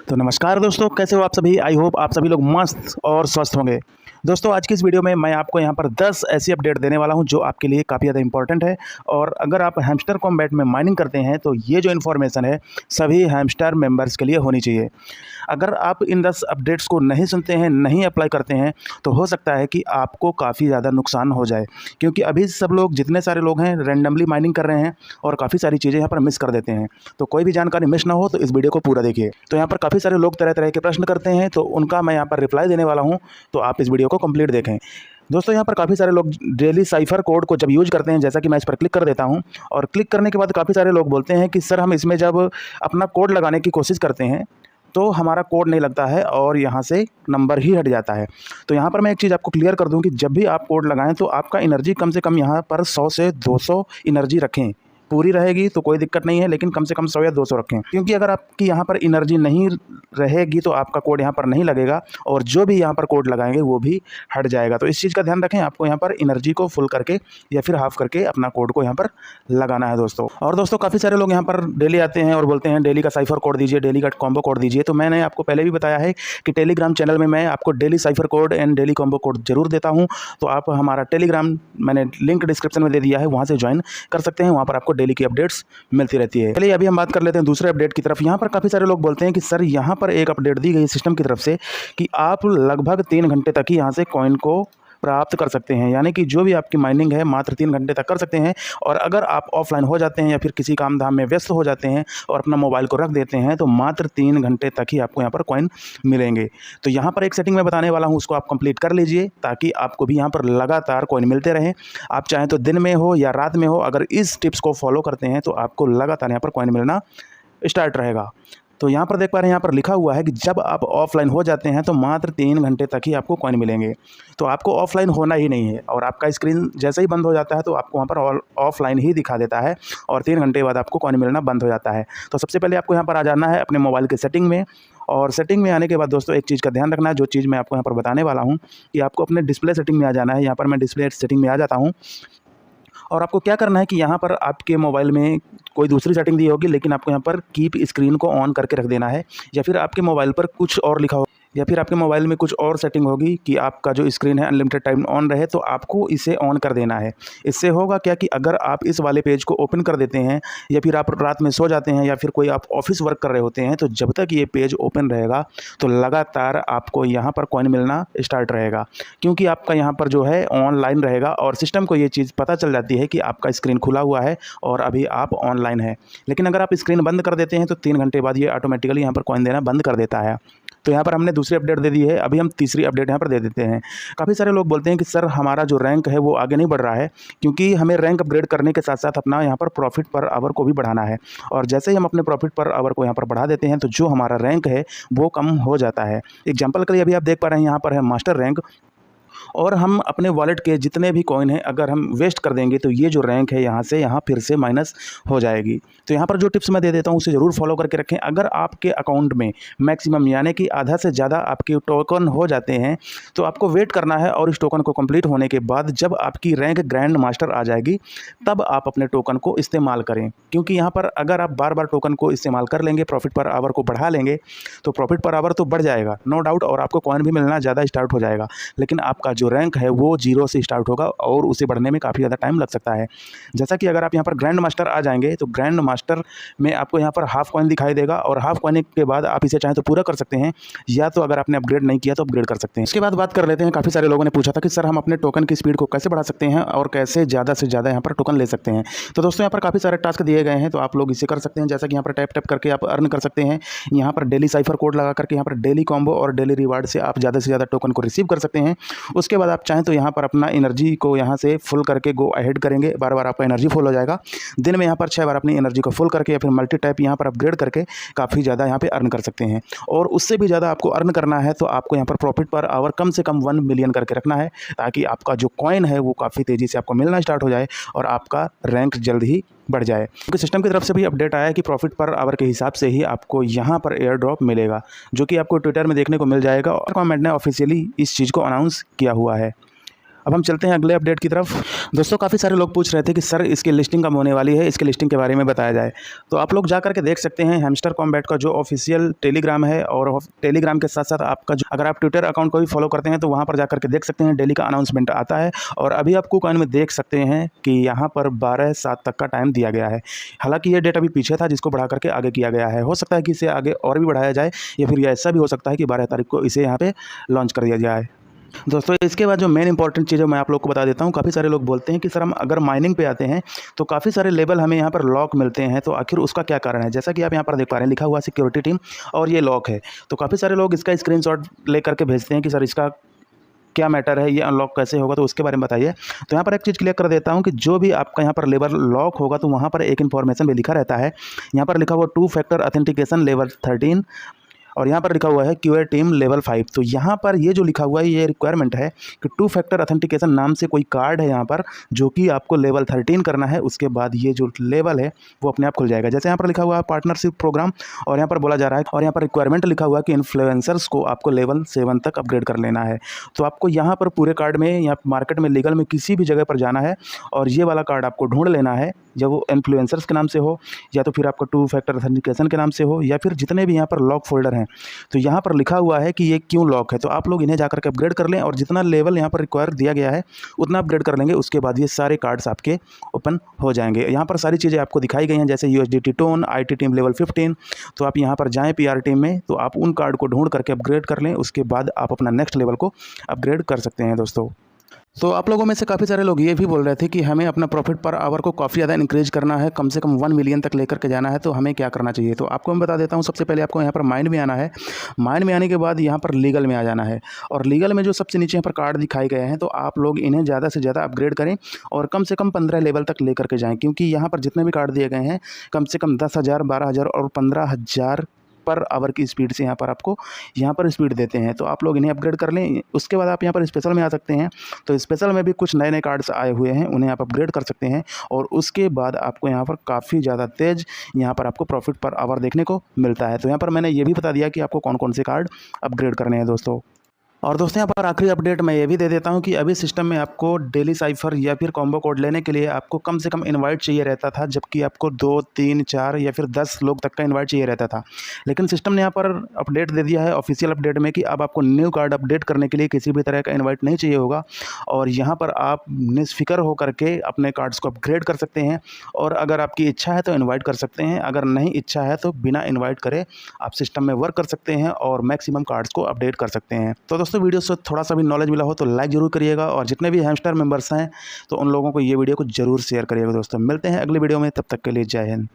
तो नमस्कार दोस्तों, कैसे हो आप सभी। आई होप आप सभी लोग मस्त और स्वस्थ होंगे। दोस्तों आज की इस वीडियो में मैं आपको यहाँ पर 10 ऐसी अपडेट देने वाला हूँ जो आपके लिए काफ़ी ज़्यादा इंपॉर्टेंट है। और अगर आप हैमस्टर कॉम्बैट में माइनिंग करते हैं तो ये जो इन्फॉर्मेशन है सभी हैमस्टर मेंबर्स के लिए होनी चाहिए। अगर आप इन 10 अपडेट्स को नहीं सुनते हैं, नहीं अप्लाई करते हैं तो हो सकता है कि आपको काफ़ी ज़्यादा नुकसान हो जाए, क्योंकि अभी सब लोग, जितने सारे लोग हैं, रैंडमली माइनिंग कर रहे हैं और काफ़ी सारी चीज़ें यहाँ पर मिस कर देते हैं। तो कोई भी जानकारी मिस ना हो तो इस वीडियो को पूरा देखिए। तो यहाँ पर काफ़ी सारे लोग तरह तरह के प्रश्न करते हैं, तो उनका मैं यहाँ पर रिप्लाई देने वाला हूँ, तो आप इस वीडियो को कंप्लीट देखें। दोस्तों यहाँ पर काफ़ी सारे लोग डेली साइफर कोड को जब यूज़ करते हैं, जैसा कि मैं इस पर क्लिक कर देता हूँ, और क्लिक करने के बाद काफ़ी सारे लोग बोलते हैं कि सर हम इसमें जब अपना कोड लगाने की कोशिश करते हैं तो हमारा कोड नहीं लगता है और यहाँ से नंबर ही हट जाता है। तो यहाँ पर मैं एक चीज़ आपको क्लियर कर दूँ कि जब भी आप कोड लगाएं तो आपका एनर्जी कम से कम यहाँ पर 100 से 200 एनर्जी रखें। पूरी रहेगी तो कोई दिक्कत नहीं है, लेकिन कम से कम 100 या 200 रखें, क्योंकि अगर आपकी यहाँ पर एनर्जी नहीं रहेगी तो आपका कोड यहाँ पर नहीं लगेगा और जो भी यहाँ पर कोड लगाएंगे वो भी हट जाएगा। तो इस चीज़ का ध्यान रखें, आपको यहाँ पर एनर्जी को फुल करके या फिर हाफ करके अपना कोड को यहाँ पर लगाना है दोस्तों। और दोस्तों काफ़ी सारे लोग यहाँ पर डेली आते हैं और बोलते हैं डेली का साइफर कोड दीजिए, डेली का कॉम्बो कोड दीजिए। तो मैंने आपको पहले भी बताया है कि टेलीग्राम चैनल में मैं आपको daily cipher code and daily combo code जरूर देता हूँ। तो आप हमारा टेलीग्राम मैंने लिंक डिस्क्रिप्शन में दे दिया है, वहाँ से ज्वाइन कर सकते हैं। वहाँ पर आपको डेली की अपडेट्स मिलती रहती है। चलिए अभी हम बात कर लेते हैं दूसरे अपडेट की तरफ। यहाँ पर काफ़ी सारे लोग बोलते हैं कि सर यहाँ पर एक अपडेट दी गई सिस्टम की तरफ से कि आप लगभग 3 घंटे तक ही यहाँ से कॉइन को प्राप्त कर सकते हैं, यानी कि जो भी आपकी माइनिंग है मात्र 3 घंटे तक कर सकते हैं। और अगर आप ऑफलाइन हो जाते हैं या फिर किसी काम धाम में व्यस्त हो जाते हैं और अपना मोबाइल को रख देते हैं तो मात्र 3 घंटे तक ही आपको यहाँ पर कॉइन मिलेंगे। तो यहाँ पर एक सेटिंग मैं बताने वाला हूँ, उसको आप कंप्लीट कर लीजिए ताकि आपको भी यहाँ पर लगातार कॉइन मिलते रहें। आप चाहें तो दिन में हो या रात में हो, अगर इस टिप्स को फॉलो करते हैं तो आपको लगातार यहाँ पर कॉइन मिलना स्टार्ट रहेगा। तो यहाँ पर देख पा रहे हैं, यहाँ पर लिखा हुआ है कि जब आप ऑफलाइन हो जाते हैं तो मात्र 3 घंटे तक ही आपको कॉइन मिलेंगे। तो आपको ऑफलाइन होना ही नहीं है और आपका स्क्रीन जैसे ही बंद हो जाता है तो आपको वहाँ पर ऑफलाइन ही दिखा देता है और 3 घंटे बाद आपको कॉइन मिलना बंद हो जाता है। तो सबसे पहले आपको यहाँ पर आ जाना है अपने मोबाइल के सेटिंग में, और सेटिंग में आने के बाद दोस्तों एक चीज़ का ध्यान रखना है, जो चीज़ मैं आपको यहाँ पर बताने वाला हूँ कि आपको अपने डिस्प्ले सेटिंग में आ जाना है। यहाँ पर मैं डिस्प्ले सेटिंग में आ जाता हूँ और आपको क्या करना है कि यहाँ पर आपके मोबाइल में कोई दूसरी सेटिंग दी होगी, लेकिन आपको यहाँ पर कीप स्क्रीन को ऑन करके रख देना है, या फिर आपके मोबाइल पर कुछ और लिखा हो, या फिर आपके मोबाइल में कुछ और सेटिंग होगी कि आपका जो स्क्रीन है अनलिमिटेड टाइम ऑन रहे, तो आपको इसे ऑन कर देना है। इससे होगा क्या कि अगर आप इस वाले पेज को ओपन कर देते हैं या फिर आप रात में सो जाते हैं या फिर कोई आप ऑफिस वर्क कर रहे होते हैं, तो जब तक ये पेज ओपन रहेगा तो लगातार आपको यहाँ पर कॉइन मिलना स्टार्ट रहेगा, क्योंकि आपका यहाँ पर जो है ऑनलाइन रहेगा और सिस्टम को ये चीज़ पता चल जाती है कि आपका स्क्रीन खुला हुआ है और अभी आप ऑनलाइन है। लेकिन अगर आप स्क्रीन बंद कर देते हैं तो 3 घंटे बाद ये ऑटोमेटिकली यहाँ पर कॉइन देना बंद कर देता है। तो यहाँ पर हमने दूसरी अपडेट दे दी है, अभी हम तीसरी अपडेट यहाँ पर दे देते हैं। काफ़ी सारे लोग बोलते हैं कि सर हमारा जो रैंक है वो आगे नहीं बढ़ रहा है, क्योंकि हमें रैंक अपग्रेड करने के साथ साथ अपना यहाँ पर प्रॉफिट पर आवर को भी बढ़ाना है। और जैसे ही हम अपने प्रॉफिट पर आवर को यहाँ पर बढ़ा देते हैं तो जो हमारा रैंक है वो कम हो जाता है। एग्जाम्पल के लिए अभी आप देख पा रहे हैं यहाँ पर है मास्टर रैंक, और हम अपने वॉलेट के जितने भी कॉइन हैं अगर हम वेस्ट कर देंगे तो ये जो रैंक है यहाँ से यहाँ फिर से माइनस हो जाएगी। तो यहाँ पर जो टिप्स मैं दे देता हूँ उसे ज़रूर फॉलो करके रखें। अगर आपके अकाउंट में मैक्सिमम यानी कि आधा से ज़्यादा आपके टोकन हो जाते हैं तो आपको वेट करना है, और इस टोकन को कंप्लीट होने के बाद जब आपकी रैंक ग्रैंड मास्टर आ जाएगी तब आप अपने टोकन को इस्तेमाल करें, क्योंकि यहाँ पर अगर आप बार बार टोकन को इस्तेमाल कर लेंगे, प्रॉफिट पर आवर को बढ़ा लेंगे, तो प्रॉफिट पर आवर तो बढ़ जाएगा नो डाउट, और आपको कॉइन भी मिलना ज़्यादा स्टार्ट हो जाएगा, लेकिन आपका जो रैंक है वो 0 से स्टार्ट होगा और उसे बढ़ने में काफ़ी ज़्यादा टाइम लग सकता है। जैसा कि अगर आप यहाँ पर ग्रैंड मास्टर आ जाएंगे तो ग्रैंड मास्टर में आपको यहाँ पर हाफ कॉइन दिखाई देगा, और हाफ कॉइन के बाद आप इसे चाहें तो पूरा कर सकते हैं, या तो अगर आपने अपग्रेड नहीं किया तो अपग्रेड कर सकते हैं। इसके बाद बात कर लेते हैं, काफ़ी सारे लोगों ने पूछा था कि सर हम अपने टोकन की स्पीड को कैसे बढ़ा सकते हैं और कैसे ज़्यादा से ज़्यादा यहाँ पर टोकन ले सकते हैं। तो दोस्तों यहाँ पर काफ़ी सारे टास्क दिए गए हैं, तो आप लोग इसे कर सकते हैं। जैसा कि यहाँ पर टैप टैप करके आप अर्न कर सकते हैं, यहाँ पर डेली साइफर कोड लगा करके यहाँ पर डेली कॉम्बो और डेली रिवार्ड से आप ज़्यादा से ज़्यादा टोकन को रिसीव कर सकते हैं। उसके बाद आप चाहें तो यहाँ पर अपना एनर्जी को यहाँ से फुल करके गो अहेड करेंगे, बार बार आपका एनर्जी फुल हो जाएगा। दिन में यहाँ पर 6 बार अपनी एनर्जी को फुल करके या फिर मल्टी टाइप यहाँ पर अपग्रेड करके काफ़ी ज़्यादा यहाँ पे अर्न कर सकते हैं। और उससे भी ज़्यादा आपको अर्न करना है तो आपको यहाँ पर प्रॉफिट पर आवर कम से कम 1 मिलियन करके रखना है, ताकि आपका जो कॉइन है वो काफ़ी तेज़ी से आपको मिलना स्टार्ट हो जाए और आपका रैंक जल्द ही बढ़ जाए। क्योंकि सिस्टम की तरफ से भी अपडेट आया है कि प्रॉफिट पर आवर के हिसाब से ही आपको यहाँ पर एयर ड्रॉप मिलेगा, जो कि आपको ट्विटर में देखने को मिल जाएगा, और गवर्नमेंट ने ऑफिशियली इस चीज़ को अनाउंस किया हुआ है। अब हम चलते हैं अगले अपडेट की तरफ। दोस्तों काफ़ी सारे लोग पूछ रहे थे कि सर इसकी लिस्टिंग कब होने वाली है, इसकी लिस्टिंग के बारे में बताया जाए। तो आप लोग जा करके देख सकते हैं हैमस्टर कॉम्बैट का जो ऑफिशियल टेलीग्राम है, और टेलीग्राम के साथ साथ आपका जो अगर आप ट्विटर अकाउंट को भी फॉलो करते हैं तो वहाँ पर जा करके देख सकते हैं, डेली का अनाउंसमेंट आता है। और अभी आप KuCoin में देख सकते हैं कि यहाँ पर 12/7 तक का टाइम दिया गया है। हालांकि ये डेट अभी पीछे था जिसको बढ़ा करके आगे किया गया है। हो सकता है कि इसे आगे और भी बढ़ाया जाए, या फिर ऐसा भी हो सकता है कि 12 तारीख को इसे यहाँ पे लॉन्च कर दिया जाए। दोस्तों इसके बाद जो मेन इंपॉर्टेंट चीज़ है मैं आप लोग को बता देता हूँ। काफ़ी सारे लोग बोलते हैं कि सर हम अगर माइनिंग पे आते हैं तो काफ़ी सारे लेवल हमें यहाँ पर लॉक मिलते हैं, तो आखिर उसका क्या कारण है। जैसा कि आप यहाँ पर देख पा रहे हैं लिखा हुआ सिक्योरिटी टीम और ये लॉक है। तो काफ़ी सारे लोग इसका स्क्रीनशॉट ले करके भेजते हैं कि सर इसका क्या मैटर है, ये अनलॉक कैसे होगा, तो उसके बारे में बताइए। तो यहाँ पर एक चीज़ क्लियर कर देता हूँ कि जो भी आपका यहाँ पर लेवल लॉक होगा तो वहाँ पर एक इन्फॉर्मेशन भी लिखा रहता है। यहाँ पर लिखा हुआ 2 फैक्टर ऑथेंटिकेशन लेवल 13 और यहाँ पर लिखा हुआ है QA टीम लेवल 5। तो यहाँ पर ये जो लिखा हुआ है ये रिक्वायरमेंट है कि 2 फैक्टर ऑथेंटिकेशन नाम से कोई कार्ड है यहाँ पर, जो कि आपको लेवल 13 करना है। उसके बाद ये जो लेवल है वो अपने आप खुल जाएगा। जैसे यहाँ पर लिखा हुआ है पार्टनरशिप प्रोग्राम, और यहाँ पर बोला जा रहा है, और यहाँ पर रिक्वायरमेंट लिखा हुआ है कि इन्फ्लुएंसर्स को आपको लेवल 7 तक अपग्रेड कर लेना है। तो आपको यहाँ पर पूरे कार्ड में या मार्केट में लीगल में किसी भी जगह पर जाना है और ये वाला कार्ड आपको ढूंढ लेना है, जब वो इन्फ्लुएंसर्स के नाम से हो, या तो फिर आपका 2 फैक्टर ऑथेंटिकेशन के नाम से हो, या फिर जितने भी यहाँ पर लॉक फोल्डर हैं। तो यहाँ पर लिखा हुआ है कि ये क्यों लॉक है, तो आप लोग इन्हें जाकर के अपग्रेड कर लें और जितना लेवल यहाँ पर रिक्वायर दिया गया है उतना अपग्रेड कर लेंगे। उसके बाद ये सारे कार्ड्स आपके ओपन हो जाएंगे। यहाँ पर सारी चीज़ें आपको दिखाई गई हैं, जैसे USDT tone, IT team level 15। तो आप यहाँ पर जाएँ PR टीम में, तो आप उन कार्ड को ढूंढ करके अपग्रेड कर लें। उसके बाद आप अपना नेक्स्ट लेवल को अपग्रेड कर सकते हैं दोस्तों। तो आप लोगों में से काफ़ी सारे लोग ये भी बोल रहे थे कि हमें अपना प्रॉफिट पर आवर को काफ़ी ज़्यादा इंक्रीज करना है, कम से कम 1 मिलियन तक लेकर के जाना है, तो हमें क्या करना चाहिए। तो आपको मैं बता देता हूँ, सबसे पहले आपको यहाँ पर माइंड में आना है। माइंड में आने के बाद यहाँ पर लीगल में आ जाना है, और लीगल में जो सबसे नीचे यहाँ पर कार्ड दिखाए गए हैं, तो आप लोग इन्हें ज़्यादा से ज़्यादा अपग्रेड करें और कम से कम 15 लेवल तक लेकर के जाएँ, क्योंकि यहाँ पर जितने भी कार्ड दिए गए हैं कम से कम 10,000, 12,000 और 15,000 पर आवर की स्पीड से यहाँ पर आपको यहाँ पर स्पीड देते हैं। तो आप लोग इन्हें अपग्रेड कर लें। उसके बाद आप यहाँ पर स्पेशल में आ सकते हैं। तो स्पेशल में भी कुछ नए नए कार्ड्स आए हुए हैं, उन्हें आप अपग्रेड कर सकते हैं, और उसके बाद आपको यहाँ पर काफ़ी ज़्यादा तेज़ यहाँ पर आपको प्रॉफिट पर आवर देखने को मिलता है। तो यहाँ पर मैंने ये भी बता दिया कि आपको कौन कौन से कार्ड अपग्रेड करने हैं दोस्तों। और दोस्तों यहाँ पर आखिरी अपडेट मैं ये भी दे देता हूँ कि अभी सिस्टम में आपको डेली साइफर या फिर कॉम्बो कोड लेने के लिए आपको कम से कम इनवाइट चाहिए रहता था, जबकि आपको 2, 3, 4 या फिर 10 लोग तक का इनवाइट चाहिए रहता था। लेकिन सिस्टम ने यहाँ पर अपडेट दे दिया है ऑफिशियल अपडेट में कि अब आपको न्यू कार्ड अपडेट करने के लिए किसी भी तरह का इन्वाइट नहीं चाहिए होगा, और यहाँ पर आप निष्फिक्र होकर के अपने कार्ड्स को अपग्रेड कर सकते हैं। और अगर आपकी इच्छा है तो इन्वाइट कर सकते हैं, अगर नहीं इच्छा है तो बिना इन्वाइट करे आप सिस्टम में वर्क कर सकते हैं और मैक्सिमम कार्ड्स को अपडेट कर सकते हैं। तो दोस्तों वीडियो से थोड़ा सा भी नॉलेज मिला हो तो लाइक जरूर करिएगा, और जितने भी हैमस्टर मेंबर्स हैं तो उन लोगों को ये वीडियो को जरूर शेयर करिएगा दोस्तों। मिलते हैं अगले वीडियो में, तब तक के लिए जय हिंद।